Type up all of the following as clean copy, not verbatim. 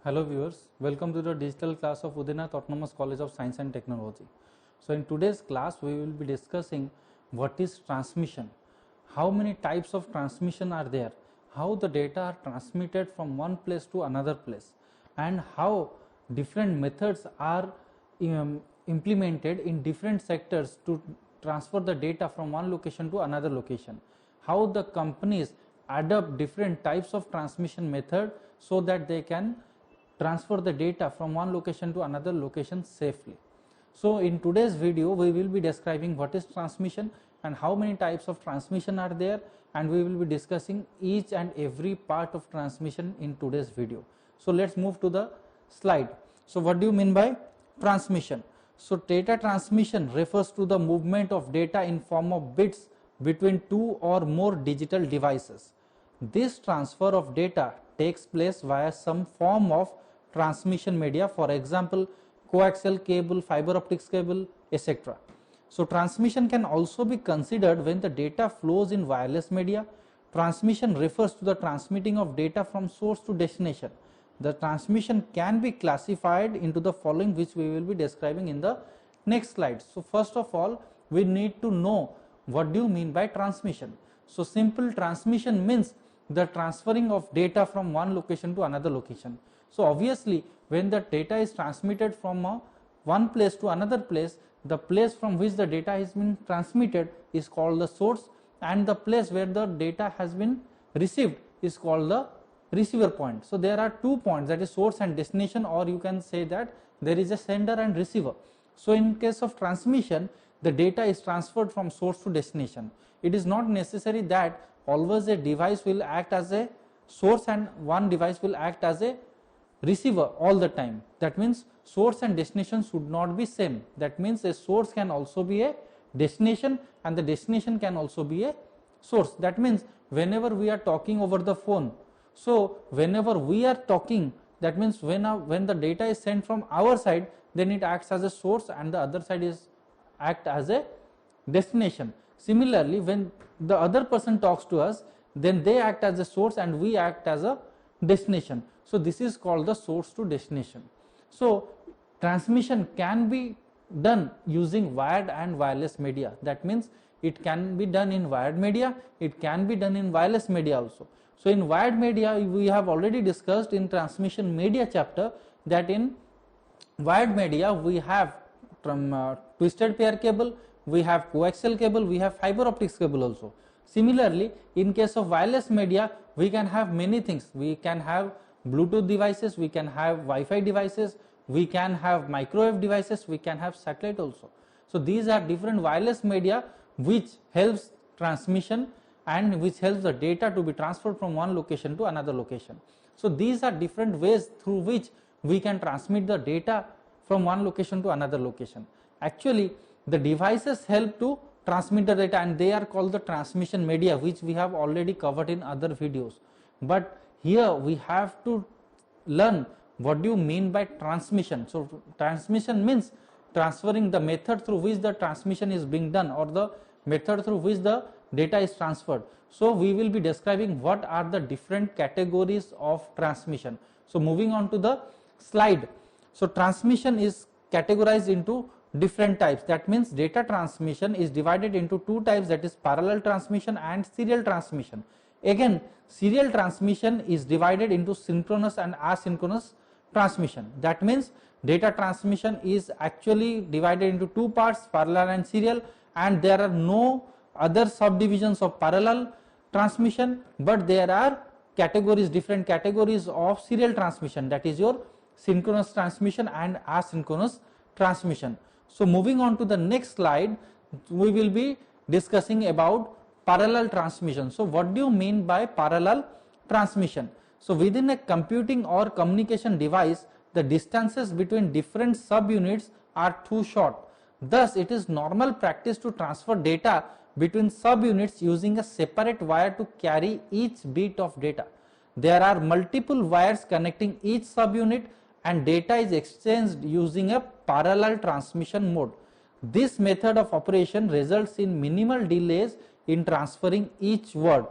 Hello viewers, welcome to the digital class of Udinath Autonomous College of Science and Technology. So in today's class we will be discussing what is transmission, how many types of transmission are there, how the data are transmitted from one place to another place, and how different methods are implemented in different sectors to transfer the data from one location to another location, how the companies adopt different types of transmission method so that they can transfer the data from one location to another location safely. So in today's video we will be describing what is transmission and how many types of transmission are there, and we will be discussing each and every part of transmission in today's video. So let's move to the slide. So what do you mean by transmission? So data transmission refers to the movement of data in form of bits between two or more digital devices. This transfer of data takes place via some form of transmission media, for example coaxial cable, fiber optics cable, etc. So transmission can also be considered when the data flows in wireless media. Transmission refers to the transmitting of data from source to destination. The transmission can be classified into the following, which we will be describing in the next slide. So first of all we need to know what do you mean by transmission. So simple transmission means the transferring of data from one location to another location. So obviously when the data is transmitted from one place to another place, the place from which the data has been transmitted is called the source, and the place where the data has been received is called the receiver point. So there are 2 points, that is source and destination, or you can say that there is a sender and receiver. So in case of transmission, the data is transferred from source to destination. It is not necessary that always a device will act as a source and one device will act as a receiver all the time. That means source and destination should not be same. That means a source can also be a destination and the destination can also be a source. That means whenever we are talking over the phone, so whenever we are talking, that means when the data is sent from our side, then it acts as a source and the other side is act as a destination. Similarly, when the other person talks to us, then they act as a source and we act as a destination. So this is called the source to destination. So transmission can be done using wired and wireless media. That means it can be done in wired media, it can be done in wireless media also. So in wired media we have already discussed in transmission media chapter that in wired media we have from twisted pair cable, we have coaxial cable, we have fiber optics cable also. Similarly, in case of wireless media we can have many things. We can have Bluetooth devices, we can have Wi-Fi devices, we can have microwave devices, we can have satellite also. So these are different wireless media which helps transmission and which helps the data to be transferred from one location to another location. So these are different ways through which we can transmit the data from one location to another location. Actually the devices help to transmit the data and they are called the transmission media, which we have already covered in other videos. But here we have to learn what do you mean by transmission. So transmission means transferring, the method through which the transmission is being done or the method through which the data is transferred. So we will be describing what are the different categories of transmission. So moving on to the slide. So transmission is categorized into different types. That means data transmission is divided into 2 types, that is parallel transmission and serial transmission. Again, serial transmission is divided into synchronous and asynchronous transmission. That means data transmission is actually divided into 2 parts, parallel and serial, and there are no other subdivisions of parallel transmission, but there are categories, different categories of serial transmission, that is your synchronous transmission and asynchronous transmission. So moving on to the next slide, we will be discussing about parallel transmission. So what do you mean by parallel transmission? So within a computing or communication device, the distances between different subunits are too short. Thus it is normal practice to transfer data between subunits using a separate wire to carry each bit of data. There are multiple wires connecting each subunit and data is exchanged using a parallel transmission mode. This method of operation results in minimal delays in transferring each word.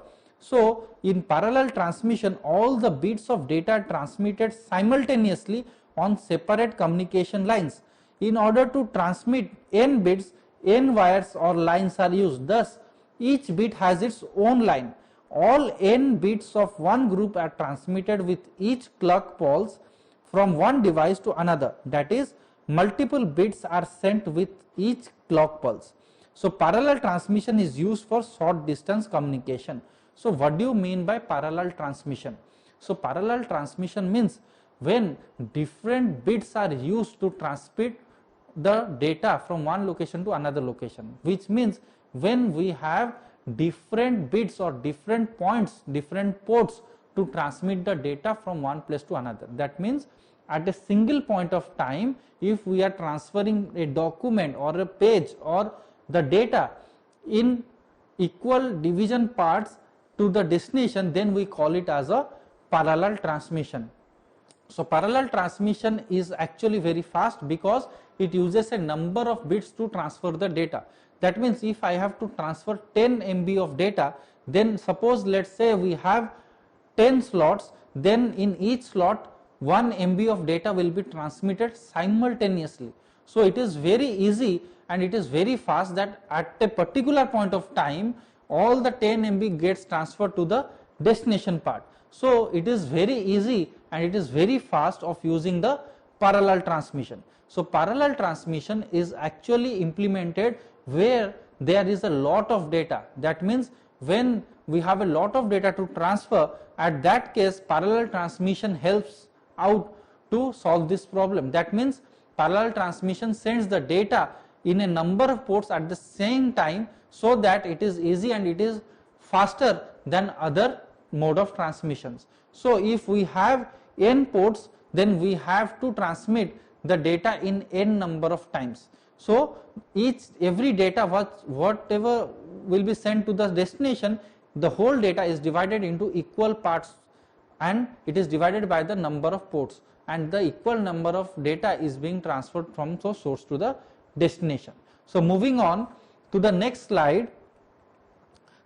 So in parallel transmission, all the bits of data are transmitted simultaneously on separate communication lines. In order to transmit n bits, n wires or lines are used. Thus, each bit has its own line. All n bits of one group are transmitted with each clock pulse from one device to another. That is, multiple bits are sent with each clock pulse. So parallel transmission is used for short distance communication. So what do you mean by parallel transmission? So parallel transmission means when different bits are used to transmit the data from one location to another location, which means when we have different bits or different points, different ports to transmit the data from one place to another. That means at a single point of time, if we are transferring a document or a page or the data in equal division parts to the destination, then we call it as a parallel transmission. So parallel transmission is actually very fast because it uses a number of bits to transfer the data. That means if I have to transfer 10 MB of data, then suppose let's say we have 10 slots, then in each slot 1 MB of data will be transmitted simultaneously. So it is very easy and it is very fast that at a particular point of time all the 10 MB gets transferred to the destination part. So it is very easy and it is very fast of using the parallel transmission. So parallel transmission is actually implemented where there is a lot of data. That means when we have a lot of data to transfer, at that case parallel transmission helps out to solve this problem. That means parallel transmission sends the data in a number of ports at the same time, so that it is easy and it is faster than other mode of transmissions. So if we have n ports, then we have to transmit the data in n number of times. So every data whatever will be sent to the destination, the whole data is divided into equal parts and it is divided by the number of ports, and the equal number of data is being transferred from the source to the destination. So moving on to the next slide,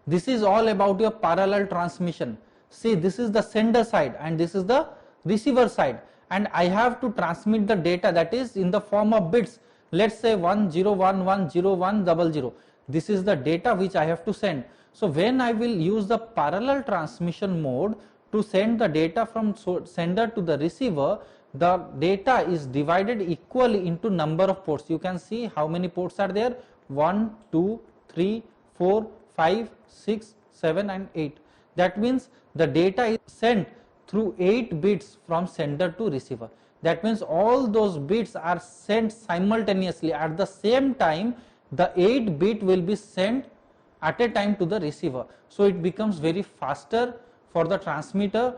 this is all about your parallel transmission. See, this is the sender side and this is the receiver side, and I have to transmit the data, that is in the form of bits. Let's say 10110100. This is the data which I have to send. So when I will use the parallel transmission mode to send the data from sender to the receiver, the data is divided equally into number of ports. You can see how many ports are there: 1, 2, 3, 4, 5, 6, 7 and 8. That means the data is sent through 8 bits from sender to receiver. That means all those bits are sent simultaneously. At the same time, the 8 bit will be sent at a time to the receiver. So it becomes very faster for the transmitter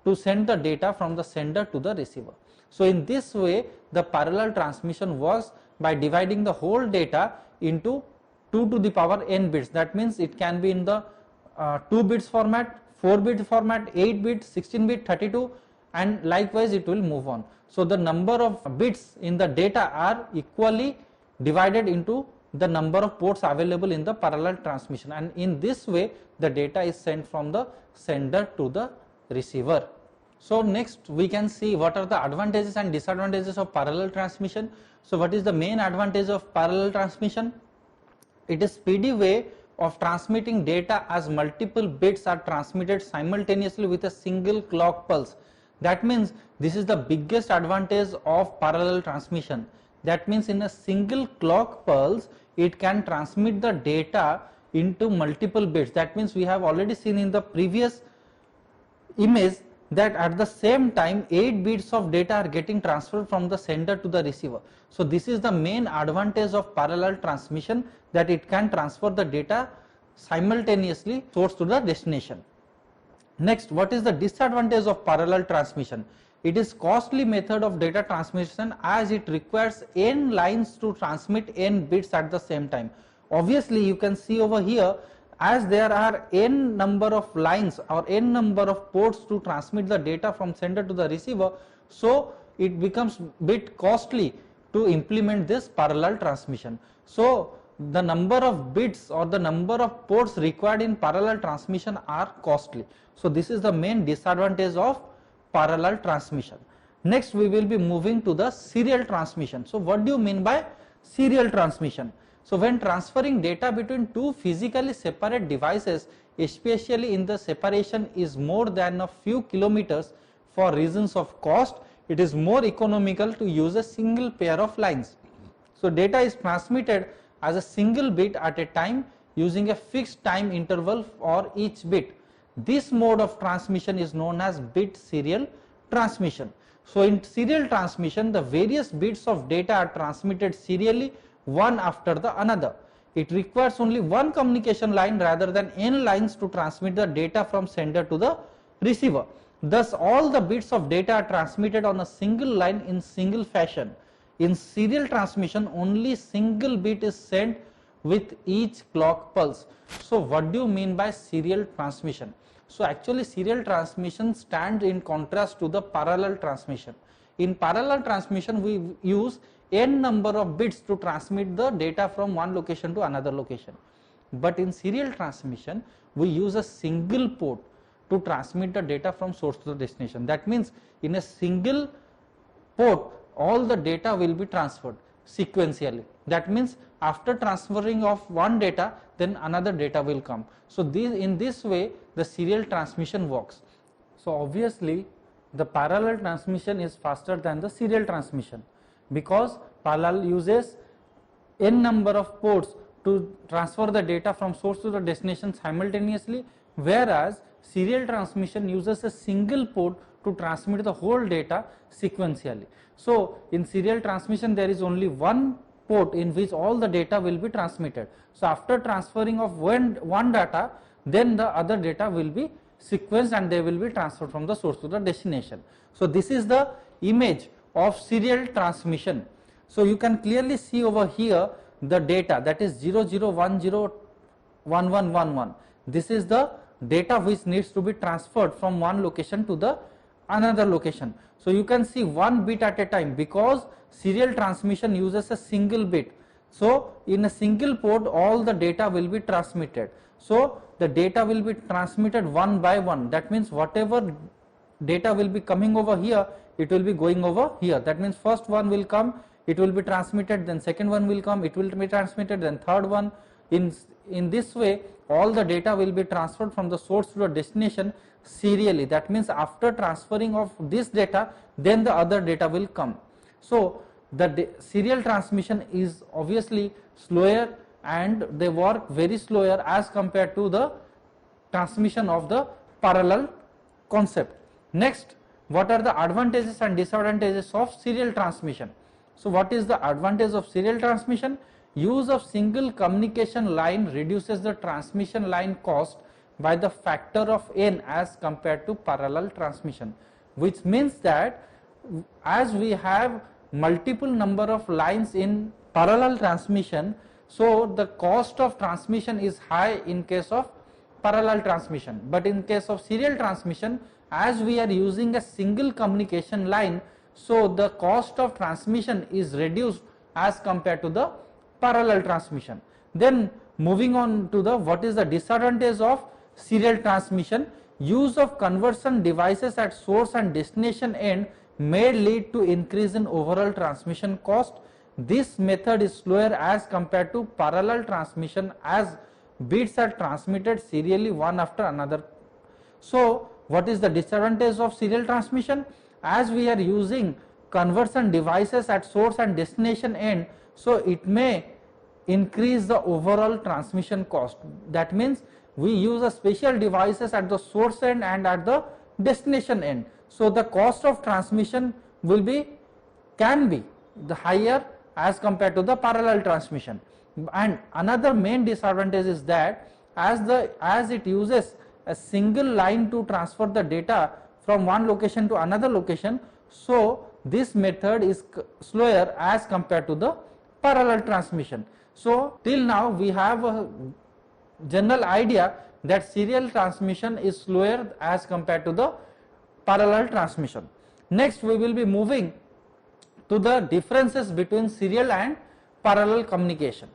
to send the data from the sender to the receiver. So in this way, the parallel transmission works by dividing the whole data into 2 to the power n bits. That means it can be in the 2 bits format, 4 bit format, 8 bit, 16 bit, 32, and likewise it will move on. So the number of bits in the data are equally divided into the number of ports available in the parallel transmission, and in this way the data is sent from the sender to the receiver. So next we can see what are the advantages and disadvantages of parallel transmission. So what is the main advantage of parallel transmission? It is speedy way of transmitting data as multiple bits are transmitted simultaneously with a single clock pulse. That means this is the biggest advantage of parallel transmission. That means in a single clock pulse it can transmit the data into multiple bits. That means we have already seen in the previous image that at the same time 8 bits of data are getting transferred from the sender to the receiver. So this is the main advantage of parallel transmission, that it can transfer the data simultaneously source to the destination. Next, what is the disadvantage of parallel transmission? It is costly method of data transmission as it requires n lines to transmit n bits at the same time. Obviously you can see over here, as there are n number of lines or n number of ports to transmit the data from sender to the receiver, so it becomes bit costly to implement this parallel transmission. So the number of bits or the number of ports required in parallel transmission are costly. So this is the main disadvantage of parallel transmission. Next we will be moving to the serial transmission. So what do you mean by serial transmission? So when transferring data between two physically separate devices, especially in the separation is more than a few kilometers, for reasons of cost, it is more economical to use a single pair of lines. So data is transmitted as a single bit at a time using a fixed time interval for each bit. This mode of transmission is known as bit serial transmission. So in serial transmission, the various bits of data are transmitted serially, one after the another. It requires only one communication line rather than n lines to transmit the data from sender to the receiver. Thus all the bits of data are transmitted on a single line in single fashion. In serial transmission, only single bit is sent with each clock pulse. So what do you mean by serial transmission? So actually serial transmission stands in contrast to the parallel transmission. In parallel transmission, we use n number of bits to transmit the data from one location to another location. But in serial transmission, we use a single port to transmit the data from source to the destination. That means in a single port, all the data will be transferred sequentially. That means after transferring of one data, then another data will come. So in this way the serial transmission works. So obviously the parallel transmission is faster than the serial transmission, because parallel uses n number of ports to transfer the data from source to the destination simultaneously, whereas serial transmission uses a single port to transmit the whole data sequentially. So in serial transmission there is only one port in which all the data will be transmitted. So after transferring of one data, then the other data will be sequenced and they will be transferred from the source to the destination. So this is the image of serial transmission. So you can clearly see over here the data, that is 00101111. This is the data which needs to be transferred from one location to the another location. So you can see one bit at a time, because serial transmission uses a single bit. So in a single port all the data will be transmitted. So the data will be transmitted one by one. That means whatever data will be coming over here, it will be going over here. That means first one will come, it will be transmitted, then second one will come, it will be transmitted, then third one. In this way all the data will be transferred from the source to the destination serially. That means after transferring of this data, then the other data will come. So the serial transmission is obviously slower and they work very slower as compared to the transmission of the parallel concept. Next, what are the advantages and disadvantages of serial transmission? So what is the advantage of serial transmission? Use of single communication line reduces the transmission line cost by the factor of n as compared to parallel transmission, which means that as we have multiple number of lines in parallel transmission, so the cost of transmission is high in case of parallel transmission. But in case of serial transmission, as we are using a single communication line, so the cost of transmission is reduced as compared to the parallel transmission. Then moving on to the what is the disadvantage of serial transmission. Use of conversion devices at source and destination end may lead to increase in overall transmission cost. This method is slower as compared to parallel transmission, as bits are transmitted serially one after another. So what is the disadvantage of serial transmission? As we are using conversion devices at source and destination end, so it may increase the overall transmission cost. That means we use a special devices at the source end and at the destination end. So the cost of transmission can be the higher as compared to the parallel transmission. And another main disadvantage is that as it uses a single line to transfer the data from one location to another location, so this method is slower as compared to the parallel transmission. So till now we have a general idea that serial transmission is slower as compared to the parallel transmission. Next we will be moving to the differences between serial and parallel communication.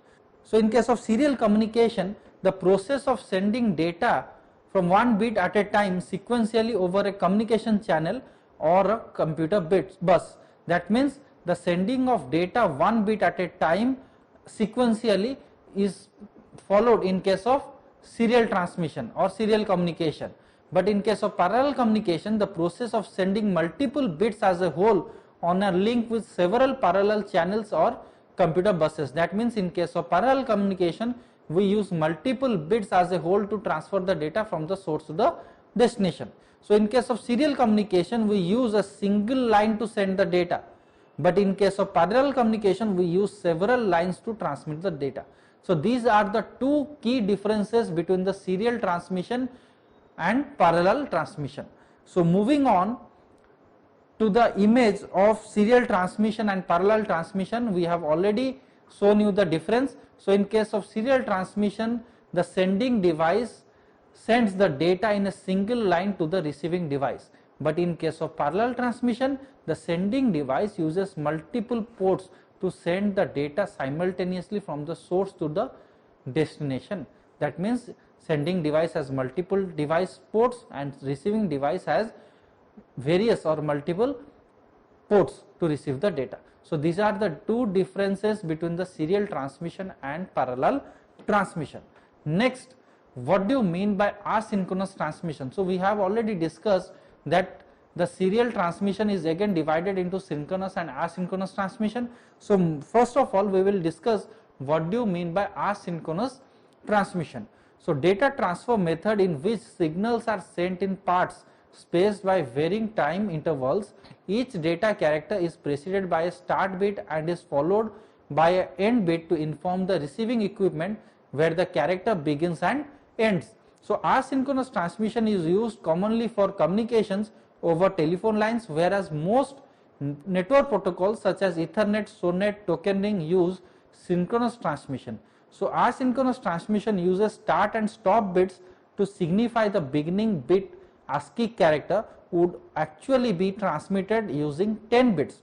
So in case of serial communication, the process of sending data from one bit at a time sequentially over a communication channel or a computer bus. That means the sending of data one bit at a time sequentially is followed in case of serial transmission or serial communication. But in case of parallel communication, the process of sending multiple bits as a whole on a link with several parallel channels or computer buses. That means in case of parallel communication, we use multiple bits as a whole to transfer the data from the source to the destination. So in case of serial communication, we use a single line to send the data, but in case of parallel communication, we use several lines to transmit the data. So these are the two key differences between the serial transmission and parallel transmission. So moving on to the image of serial transmission and parallel transmission, we have already shown you the difference. So in case of serial transmission, the sending device sends the data in a single line to the receiving device, but in case of parallel transmission, the sending device uses multiple ports to send the data simultaneously from the source to the destination. That means sending device has multiple device ports and receiving device has various or multiple ports to receive the data. So these are the two differences between the serial transmission and parallel transmission. Next, what do you mean by asynchronous transmission? So we have already discussed that the serial transmission is again divided into synchronous and asynchronous transmission. So first of all, we will discuss what do you mean by asynchronous transmission. So data transfer method in which signals are sent in parts spaced by varying time intervals. Each data character is preceded by a start bit and is followed by an end bit to inform the receiving equipment where the character begins and ends. So asynchronous transmission is used commonly for communications over telephone lines, whereas most network protocols such as Ethernet, SONET, token ring use synchronous transmission. So asynchronous transmission uses start and stop bits to signify the beginning bit. ASCII character would actually be transmitted using 10 bits.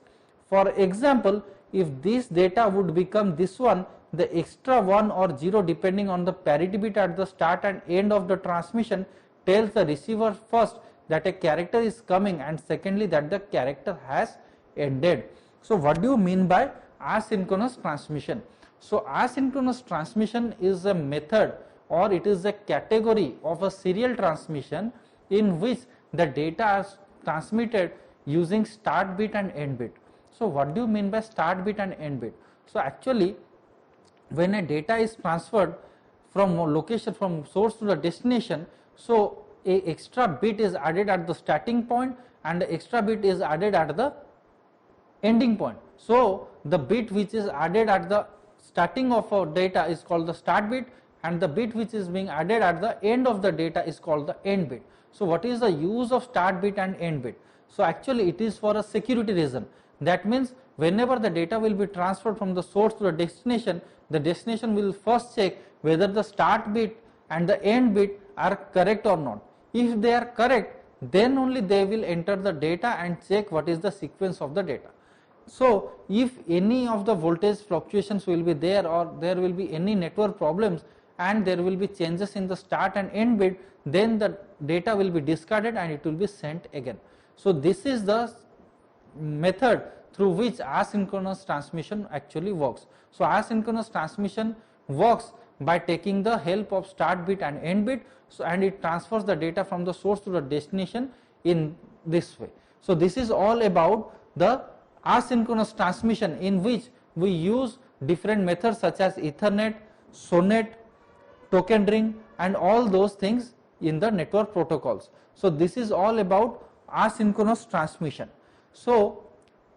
For example, if this data would become this one, the extra 1 or 0 depending on the parity bit at the start and end of the transmission tells the receiver first that a character is coming and secondly that the character has ended. So what do you mean by asynchronous transmission? So asynchronous transmission is a method or it is a category of a serial transmission in which the data is transmitted using start bit and end bit. So what do you mean by start bit and end bit? So actually when a data is transferred from location from source to the destination, so a extra bit is added at the starting point and the extra bit is added at the ending point. So the bit which is added at the starting of our data is called the start bit and the bit which is being added at the end of the data is called the end bit. So what is the use of start bit and end bit? So actually it is for a security reason. That means whenever the data will be transferred from the source to the destination will first check whether the start bit and the end bit are correct or not. If they are correct, then only they will enter the data and check what is the sequence of the data. So if any of the voltage fluctuations will be there or there will be any network problems and there will be changes in the start and end bit, then the data will be discarded and it will be sent again. So this is the method through which asynchronous transmission actually works. So asynchronous transmission works by taking the help of start bit and end bit, so and it transfers the data from the source to the destination in this way. So this is all about the asynchronous transmission in which we use different methods such as Ethernet, SONET, token ring and all those things in the network protocols. So this is all about asynchronous transmission. So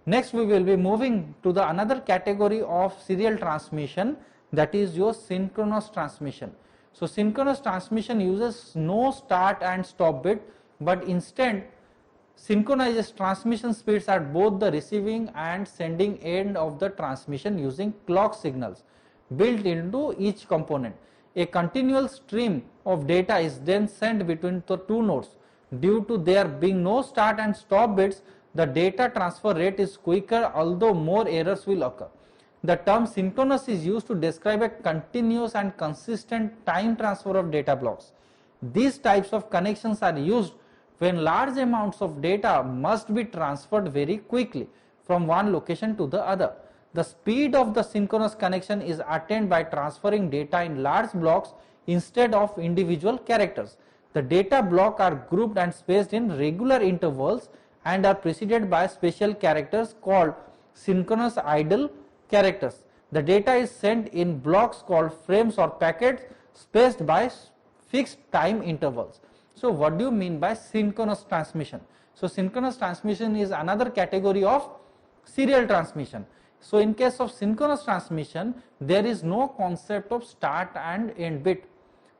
next we will be moving to the another category of serial transmission, that is your synchronous transmission. So synchronous transmission uses no start and stop bit, but instead synchronizes transmission speeds at both the receiving and sending end of the transmission using clock signals built into each component. A continual stream of data is then sent between the two nodes. Due to there being no start and stop bits, the data transfer rate is quicker, although more errors will occur. the term synchronous is used to describe a continuous and consistent time transfer of data blocks. These types of connections are used when large amounts of data must be transferred very quickly from one location to the other. The speed of the synchronous connection is attained by transferring data in large blocks instead of individual characters. The data blocks are grouped and spaced in regular intervals and are preceded by special characters called synchronous idle characters. The data is sent in blocks called frames or packets spaced by fixed time intervals. So what do you mean by synchronous transmission? So synchronous transmission is another category of serial transmission. So in case of synchronous transmission, there is no concept of start and end bit.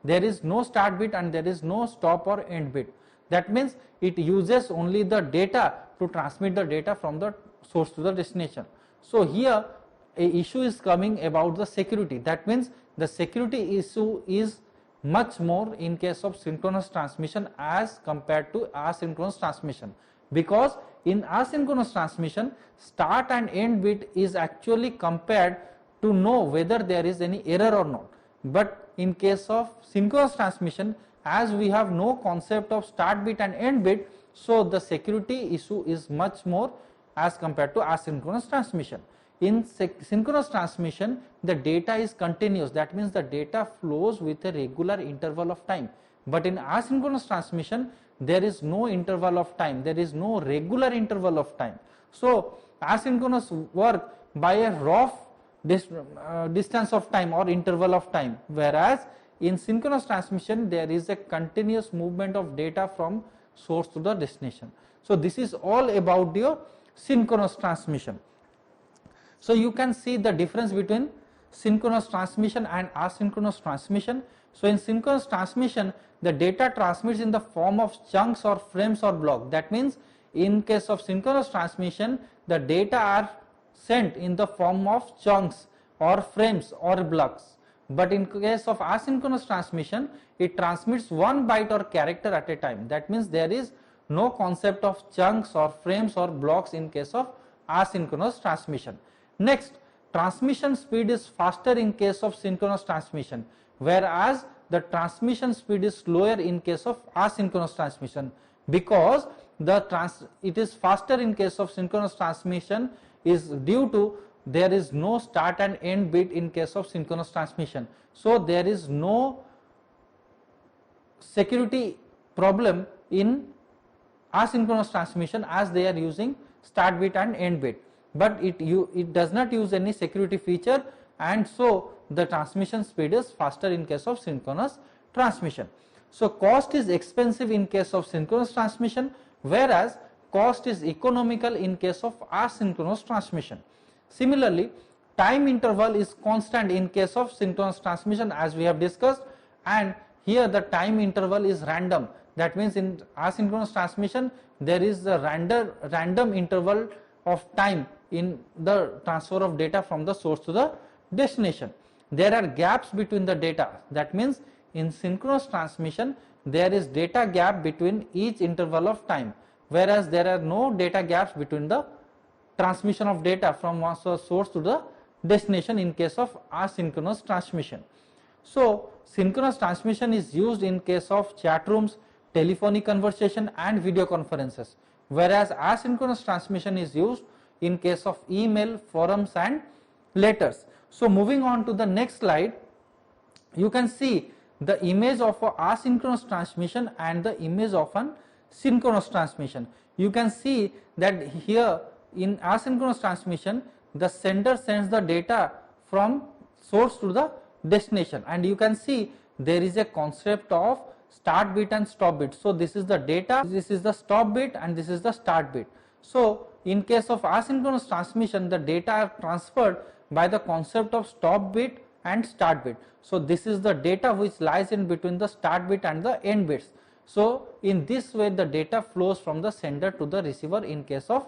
There is no start bit and there is no stop or end bit. That means it uses only the data to transmit the data from the source to the destination. So here a issue is coming about the security. That means the security issue is much more in case of synchronous transmission as compared to asynchronous transmission, because in asynchronous transmission, start and end bit is actually compared to know whether there is any error or not. But in case of synchronous transmission, as we have no concept of start bit and end bit, so the security issue is much more as compared to asynchronous transmission. In synchronous transmission, the data is continuous. That means the data flows with a regular interval of time. But in asynchronous transmission, there is no interval of time. There is no regular interval of time. So asynchronous work by a rough distance of time or interval of time, whereas in synchronous transmission there is a continuous movement of data from source to the destination. So this is all about your synchronous transmission. So you can see the difference between synchronous transmission and asynchronous transmission. So in synchronous transmission, the data transmits in the form of chunks or frames or blocks. That means in case of synchronous transmission, the data are sent in the form of chunks or frames or blocks. But in case of asynchronous transmission, it transmits one byte or character at a time. That means there is no concept of chunks or frames or blocks in case of asynchronous transmission. Next, transmission speed is faster in case of synchronous transmission, whereas the transmission speed is slower in case of asynchronous transmission, because it is faster in case of synchronous transmission is due to there is no start and end bit in case of synchronous transmission. So there is no security problem in asynchronous transmission as they are using start bit and end bit, but it does not use any security feature, and so the transmission speed is faster in case of synchronous transmission. So cost is expensive in case of synchronous transmission, whereas cost is economical in case of asynchronous transmission. Similarly, time interval is constant in case of synchronous transmission as we have discussed, and here the time interval is random. That means in asynchronous transmission there is a random interval of time in the transfer of data from the source to the destination. There are gaps between the data. That means in synchronous transmission there is data gap between each interval of time, whereas there are no data gaps between the transmission of data from one source to the destination in case of asynchronous transmission. So synchronous transmission is used in case of chat rooms, telephonic conversation and video conferences, whereas asynchronous transmission is used in case of email, forums and letters. So moving on to the next slide, you can see the image of a asynchronous transmission and the image of an synchronous transmission. You can see that here in asynchronous transmission, the sender sends the data from source to the destination, and you can see there is a concept of start bit and stop bit. So this is the data, this is the stop bit and this is the start bit. So in case of asynchronous transmission, the data are transferred by the concept of stop bit and start bit. So this is the data which lies in between the start bit and the end bits. So in this way the data flows from the sender to the receiver in case of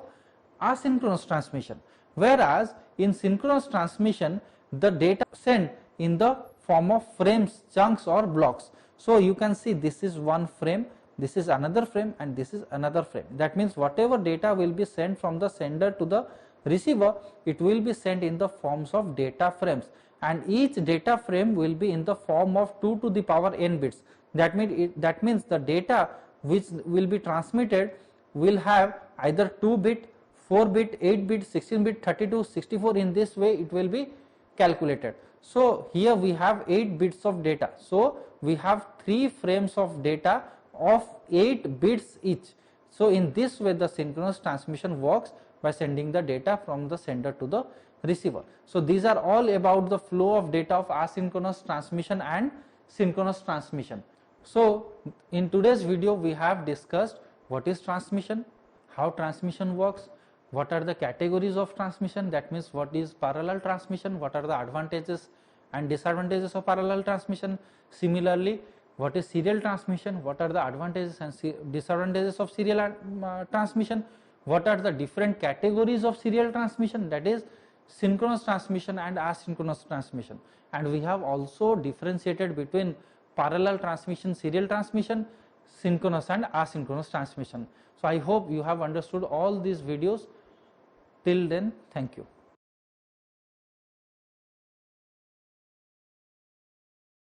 asynchronous transmission, whereas in synchronous transmission the data sent in the form of frames, chunks or blocks. So you can see this is one frame, this is another frame and this is another frame. That means whatever data will be sent from the sender to the receiver, it will be sent in the forms of data frames, and each data frame will be in the form of 2 to the power n bits. That means the data which will be transmitted will have either 2 bit, 4 bit, 8 bit, 16 bit, 32, 64. In this way it will be calculated. So here we have 8 bits of data. So we have 3 frames of data of 8 bits each. So in this way the synchronous transmission works by sending the data from the sender to the receiver. So these are all about the flow of data of asynchronous transmission and synchronous transmission. So in today's video we have discussed what is transmission, how transmission works, what are the categories of transmission, that means what is parallel transmission, what are the advantages and disadvantages of parallel transmission. Similarly, what is serial transmission, what are the advantages and disadvantages of serial transmission, what are the different categories of serial transmission, that is synchronous transmission and asynchronous transmission. And we have also differentiated between parallel transmission, serial transmission, synchronous and asynchronous transmission. So I hope you have understood all these videos. Till then, thank you.